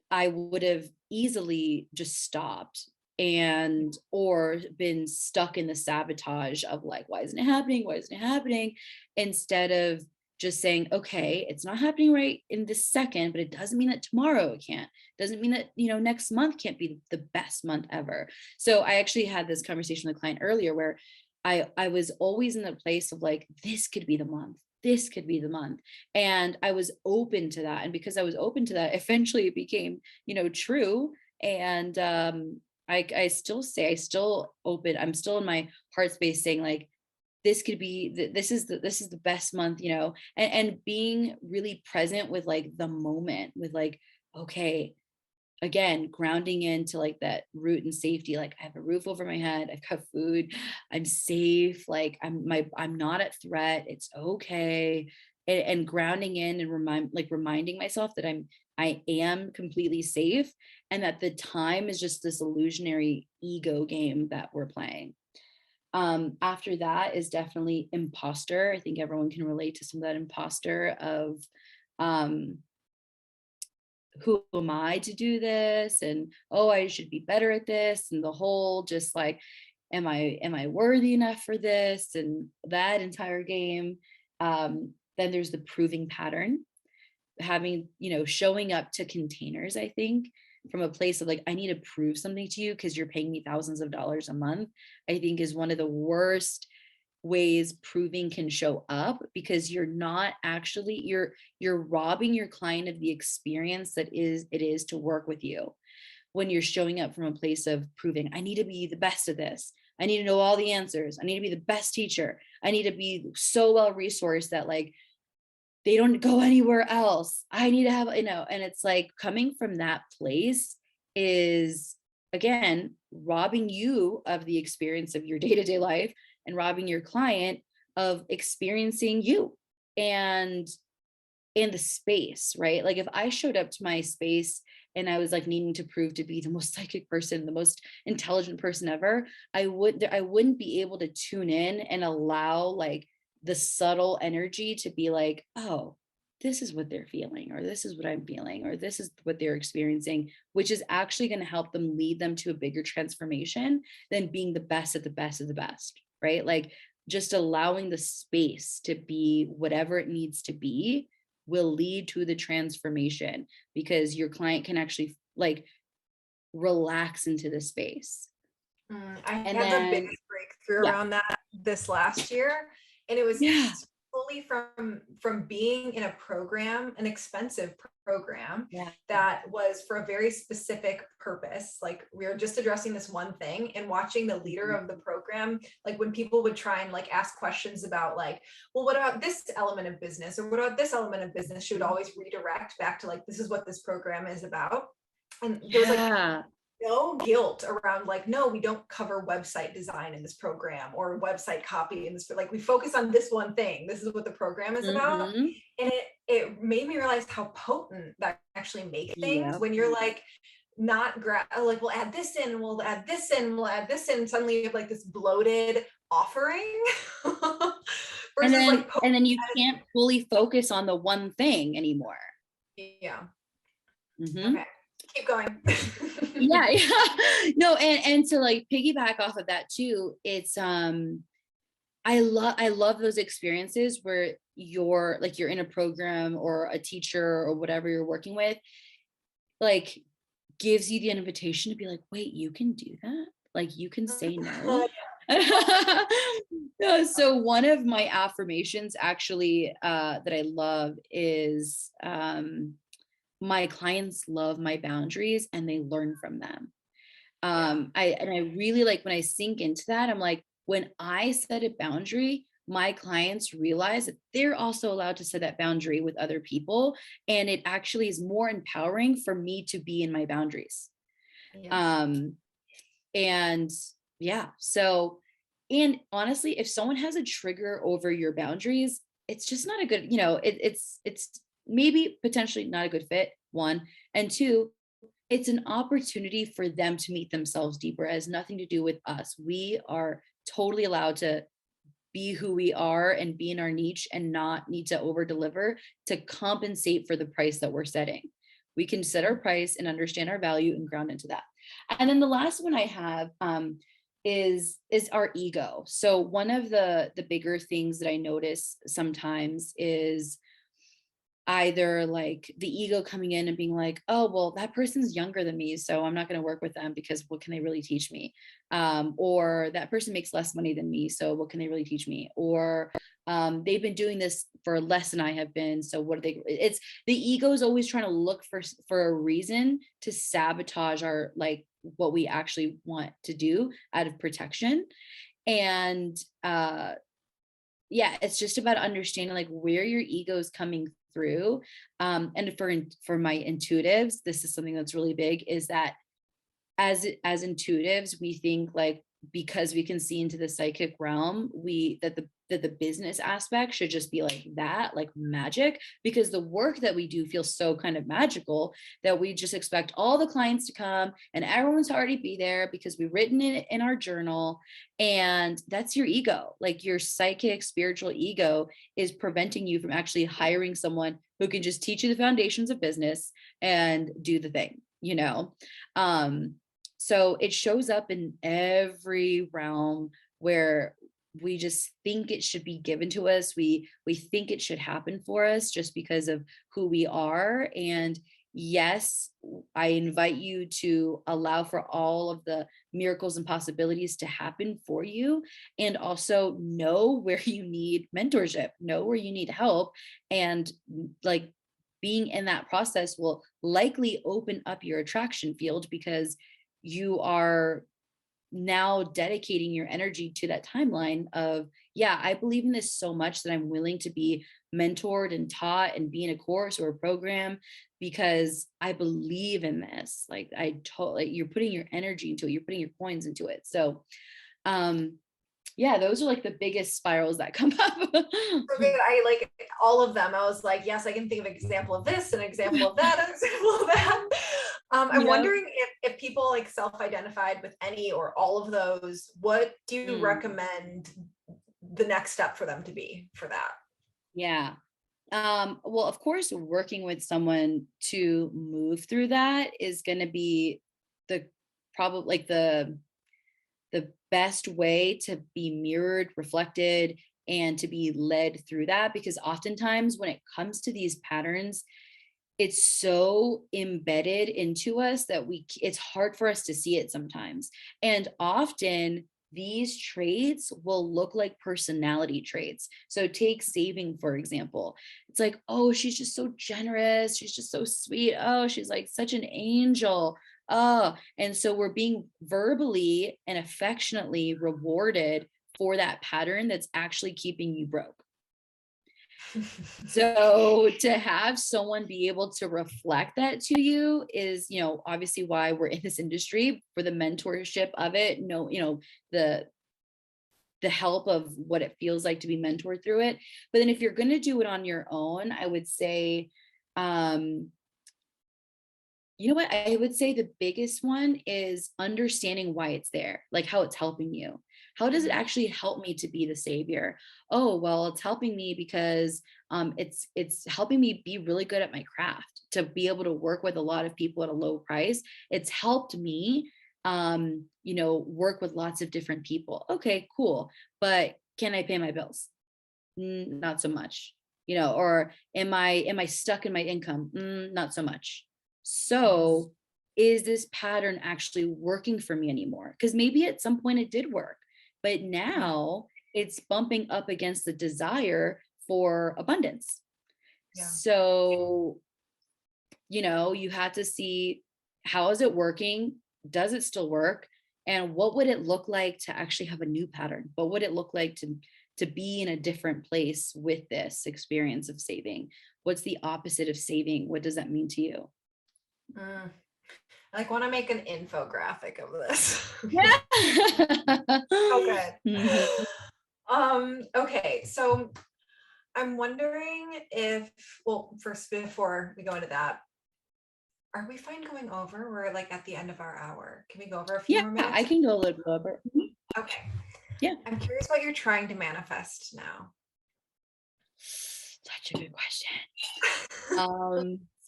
I would have easily just stopped and or been stuck in the sabotage of like, why isn't it happening? Why isn't it happening? Instead of just saying, okay, it's not happening right in this second, but it doesn't mean that tomorrow it can't. Doesn't mean that, next month can't be the best month ever. So I actually had this conversation with a client earlier where I was always in the place of like, this could be the month. This could be the month. And I was open to that. And because I was open to that, eventually it became, true. And I still say, I still open, I'm still in my heart space saying like, this could be this is the best month, and being really present with like the moment with like, okay, again, grounding into like that root and safety. Like I have a roof over my head, I've got food, I'm safe, like I'm not at threat, it's okay. And grounding in and reminding myself that I am completely safe, and that the time is just this illusionary ego game that we're playing. After that is definitely imposter. I think everyone can relate to some of that imposter of, um, who am I to do this? And oh, I should be better at this. And the whole just like, am I worthy enough for this? And that entire game. Then there's the proving pattern, having, showing up to containers, I think, from a place of like, I need to prove something to you because you're paying me thousands of dollars a month, I think is one of the worst ways proving can show up, because you're not actually, you're robbing your client of the experience that it is to work with you. When you're showing up from a place of proving, I need to be the best at this, I need to know all the answers, I need to be the best teacher, I need to be so well resourced that like they don't go anywhere else, I need to have, and it's like coming from that place is, again, robbing you of the experience of your day-to-day life and robbing your client of experiencing you and in the space, right? Like if I showed up to my space and I was like needing to prove to be the most psychic person, the most intelligent person ever, I wouldn't be able to tune in and allow like the subtle energy to be like, oh, this is what they're feeling, or this is what I'm feeling, or this is what they're experiencing, which is actually going to help them lead them to a bigger transformation than being the best at the best of the best, right? Like just allowing the space to be whatever it needs to be will lead to the transformation, because your client can actually like relax into the space. I And had the then, biggest breakthrough yeah, around that this last year, and it was yeah, fully from being in a program, an expensive program yeah, that was for a very specific purpose. Like we were just addressing this one thing, and watching the leader of the program, like when people would try and like ask questions about like, well, what about this element of business, or what about this element of business, she would always redirect back to like, this is what this program is about. And there was like yeah. no guilt around like, no, we don't cover website design in this program or website copy in this, like we focus on this one thing, this is what the program is about. Hmm. And it made me realize how potent that actually make things Yeah. when you're like not like we'll add this in, we'll add this in, we'll add this in, suddenly you have like this bloated offering And versus then like and potent then you can't fully focus on the one thing anymore. yeah. Hmm. Okay, keep going. Yeah, yeah. No, and to like piggyback off of that too, it's I love those experiences where you're in a program or a teacher or whatever you're working with, like gives you the invitation to be like, wait, you can do that? Like you can say no? Yeah, so one of my affirmations actually that I love is my clients love my boundaries and they learn from them. Yeah. I really like when I sink into that, I'm like, when I set a boundary, my clients realize that they're also allowed to set that boundary with other people, and it actually is more empowering for me to be in my boundaries. Yes. um and yeah, so, and honestly, if someone has a trigger over your boundaries, it's just not a good, it's maybe potentially not a good fit, one, and two, it's an opportunity for them to meet themselves deeper. It has nothing to do with us. We are totally allowed to be who we are and be in our niche and not need to over deliver to compensate for the price that we're setting. We can set our price and understand our value and ground into that. And then the last one I have is our ego. So one of the bigger things that I notice sometimes is either like the ego coming in and being like, oh, well, that person's younger than me, so I'm not going to work with them because what can they really teach me? Or that person makes less money than me, so what can they really teach me? Or they've been doing this for less than I have been, so what are they? It's the ego is always trying to look for a reason to sabotage our like what we actually want to do out of protection. And yeah, it's just about understanding like where your ego is coming through. And for my intuitives, this is something that's really big, is that as intuitives, we think like because we can see into the psychic realm, that the business aspect should just be like that, like magic, because the work that we do feels so kind of magical that we just expect all the clients to come and everyone's to already be there because we've written it in our journal. And that's your ego. Like your psychic spiritual ego is preventing you from actually hiring someone who can just teach you the foundations of business and do the thing, you know? So it shows up in every realm where we just think it should be given to us. We think it should happen for us just because of who we are. And yes, I invite you to allow for all of the miracles and possibilities to happen for you. And also know where you need mentorship, know where you need help. And like being in that process will likely open up your attraction field because you are now dedicating your energy to that timeline of, yeah, I believe in this so much that I'm willing to be mentored and taught and be in a course or a program because I believe in this. Like I totally, you're putting your energy into it, you're putting your coins into it. So yeah, those are like the biggest spirals that come up. So good. I like all of them. I was like, yes, I can think of an example of this, an example of that, an example of that. I'm Yeah. wondering if people like self-identified with any or all of those, what do you recommend the next step for them to be for that? Yeah. Well, of course, working with someone to move through that is going to be the probably like the best way to be mirrored, reflected, and to be led through that. Because oftentimes when it comes to these patterns, it's so embedded into us that it's hard for us to see it sometimes. And often these traits will look like personality traits. So take saving, for example. It's like, oh, she's just so generous. She's just so sweet. Oh, she's like such an angel. Oh, and so we're being verbally and affectionately rewarded for that pattern that's actually keeping you broke. So to have someone be able to reflect that to you is, obviously why we're in this industry, for the mentorship of it. No, the help of what it feels like to be mentored through it. But then if you're going to do it on your own, I would say, you know what? I would say the biggest one is understanding why it's there, like how it's helping you. How does it actually help me to be the savior? Oh, well, it's helping me because it's helping me be really good at my craft, to be able to work with a lot of people at a low price. It's helped me work with lots of different people. Okay, cool. But can I pay my bills? Not so much. Or am I stuck in my income? Not so much. So is this pattern actually working for me anymore? Because maybe at some point it did work, but now it's bumping up against the desire for abundance. Yeah. So, you had to see, how is it working? Does it still work? And what would it look like to actually have a new pattern? What would it look like to be in a different place with this experience of saving? What's the opposite of saving? What does that mean to you? I like want to make an infographic of this. Yeah. Okay. Mhm. Okay. So I'm wondering if, well, first, before we go into that, are we fine going over? We're like at the end of our hour. Can we go over a few Yeah, more I minutes? can go a little bit over. Okay. Yeah. I'm curious what you're trying to manifest now. Such a good question.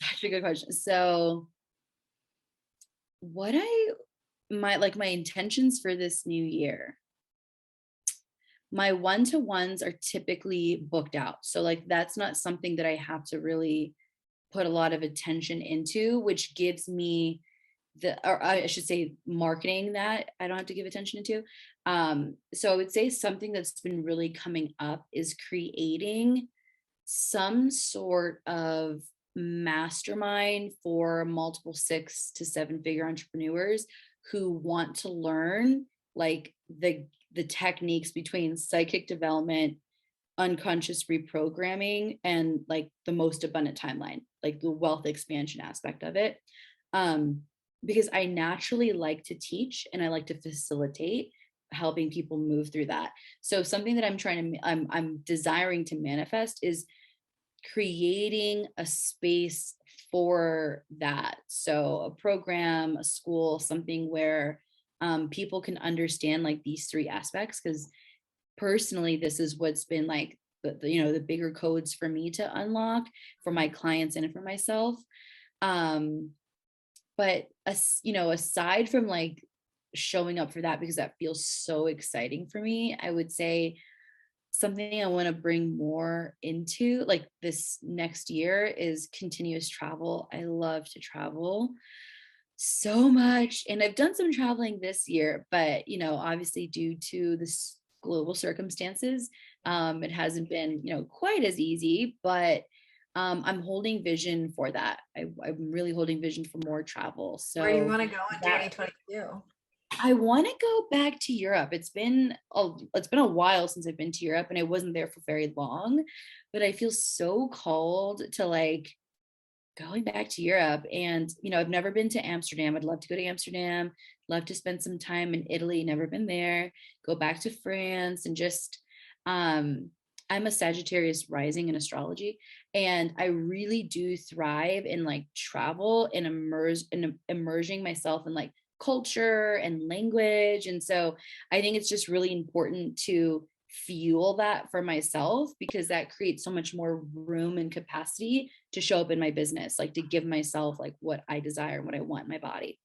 Such a good question. So what my intentions for this new year, my one-to-ones are typically booked out. So like that's not something that I have to really put a lot of attention into, which gives me or I should say marketing that I don't have to give attention to. So I would say something that's been really coming up is creating some sort of mastermind for multiple 6 to 7 figure entrepreneurs who want to learn like the techniques between psychic development, unconscious reprogramming, and like the most abundant timeline, like the wealth expansion aspect of it. Because I naturally like to teach and I like to facilitate. helping people move through that. So something that I'm desiring to manifest is creating a space for that. So a program, a school, something where people can understand like these three aspects. Because personally, this is what's been like the bigger codes for me to unlock for my clients and for myself. Um, but aside from like showing up for that, because that feels so exciting for me, I would say something I want to bring more into like this next year is continuous travel. I love to travel so much, and I've done some traveling this year, but obviously due to this global circumstances, it hasn't been quite as easy, but I'm holding vision for that. I'm really holding vision for more travel. Where do you So want to go in that 2022? I want to go back to Europe. It's been a while since I've been to Europe, and I wasn't there for very long, but I feel so called to like going back to Europe. And I've never been to Amsterdam. I'd love to go to Amsterdam. Love to spend some time in Italy. Never been there. Go back to France and just I'm a Sagittarius rising in astrology, and I really do thrive in like travel and immersing myself in like culture and language. And so I think it's just really important to fuel that for myself, because that creates so much more room and capacity to show up in my business, like to give myself like what I desire and what I want in my body.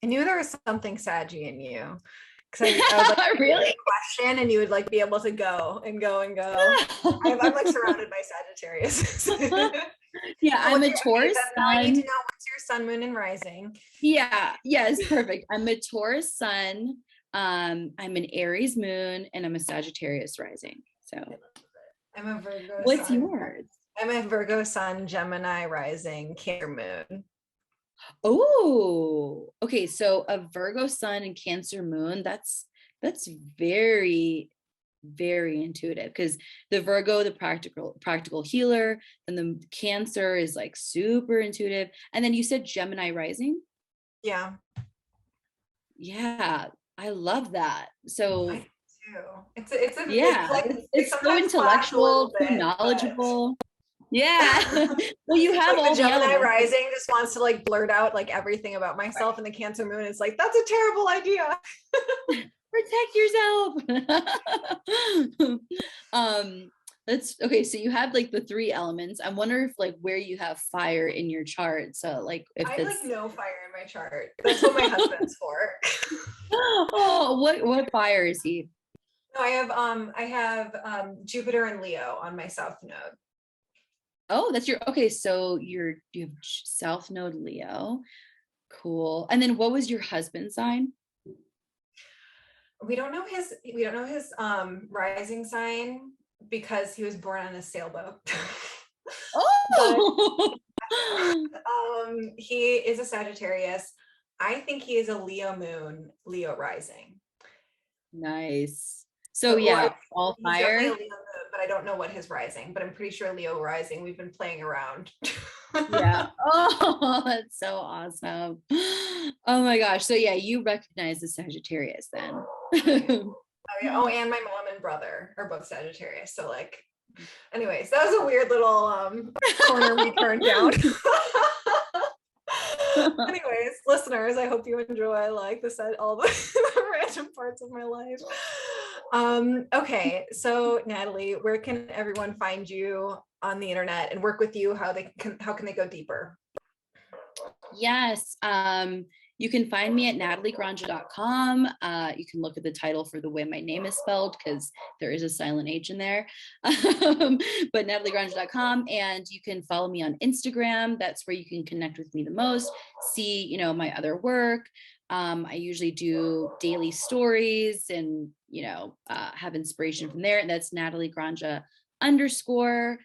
I knew there was something Saggy in you. Because I was like, Really? question, and you would like be able to go and go and go. I'm like surrounded by Sagittarius. Yeah, I'm a Taurus now I need to sun. know what's your sun, moon, and rising. Yeah, yes, perfect. I'm a Taurus sun. I'm an Aries moon, and I'm a Sagittarius rising. So I'm a Virgo what's sun. yours? I'm a Virgo sun, Gemini rising, Cancer moon. Oh, okay. So a Virgo sun and Cancer moon, that's very, very intuitive, because the Virgo, the practical healer, and the Cancer is like super intuitive. And then you said Gemini rising. Yeah. Yeah, I love that. So I do too. It's yeah, like it's so sometimes clash a little intellectual, so bit, but knowledgeable. Yeah. Well, you have like the all the Gemini elements. rising just wants to like blurt out like everything about myself, and the Cancer moon is like, that's a terrible idea. Protect yourself. That's okay. So you have like the three elements. I wonder if like where you have fire in your chart. So like if I have it's like no fire in my chart. That's what my husband's for. oh, what fire is he? No, I have Jupiter and Leo on my south node. Oh, that's your okay. So you have South Node Leo. Cool. And then what was your husband's sign? We don't know his rising sign because he was born on a sailboat. But Oh, he is a Sagittarius. I think he is a Leo moon, Leo rising. nice. So Well, yeah, all he's definitely a fire. Leo moon, but I don't know what his rising, but I'm pretty sure Leo rising. We've been playing around. Yeah. Oh, that's so awesome. Oh my gosh. So yeah, you recognize the Sagittarius then. Oh yeah. Oh, and my mom and brother are both Sagittarius. So like, anyways, that was a weird little corner we turned down. Anyways, listeners, I hope you enjoy like all the random parts of my life. Okay, so Nathaly, where can everyone find you on the internet and work with you? How can they go deeper? Yes. You can find me at nathalygranja.com. You can look at the title for the way my name is spelled, because there is a silent H in there. But nathalygranja.com, and you can follow me on Instagram. That's where you can connect with me the most, see, my other work. I usually do daily stories and, have inspiration from there. And that's Nathaly Granja _.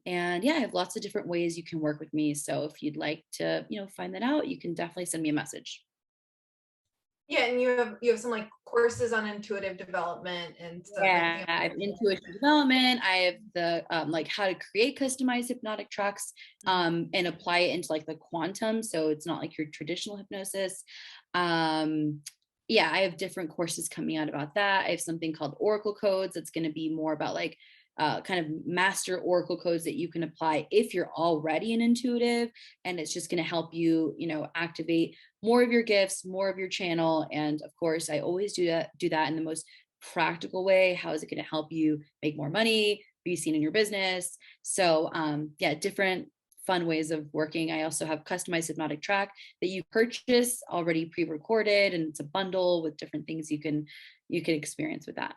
And yeah, I have lots of different ways you can work with me. So if you'd like to, find that out, you can definitely send me a message. Yeah, and you have some like courses on intuitive development and stuff. Yeah, I have intuition development. I have the like how to create customized hypnotic tracks and apply it into like the quantum. So it's not like your traditional hypnosis. yeah, I have different courses coming out about that. I have something called Oracle Codes that's going to be more about like kind of master Oracle codes that you can apply if you're already an intuitive, and it's just going to help you, activate more of your gifts, more of your channel. And of course, I always do that in the most practical way. How is it going to help you make more money, be seen in your business? So yeah, different fun ways of working. I also have customized hypnotic track that you purchase already pre-recorded, and it's a bundle with different things you can experience with that.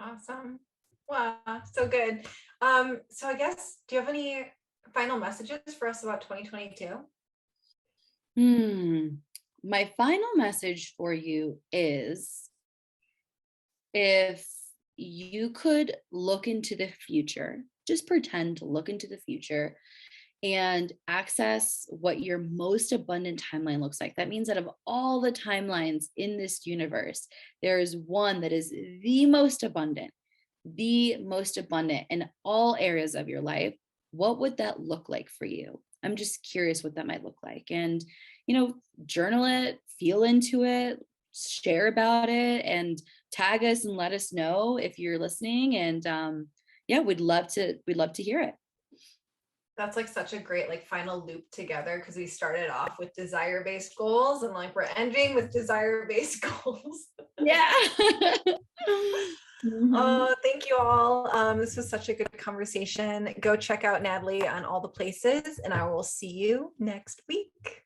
Awesome. Wow, so good. So I guess, do you have any final messages for us about 2022? My final message for you is, if you could look into the future, just pretend to look into the future and access what your most abundant timeline looks like. That means that of all the timelines in this universe, there is one that is the most abundant in all areas of your life. What would that look like for you? I'm just curious what that might look like. And, journal it, feel into it, share about it, and tag us and let us know if you're listening. And yeah, we'd love to hear it. That's like such a great like final loop together, because we started off with desire-based goals and like we're ending with desire-based goals. Yeah. Mhm. Thank you all. This was such a good conversation. Go check out Nathaly on all the places, and I will see you next week.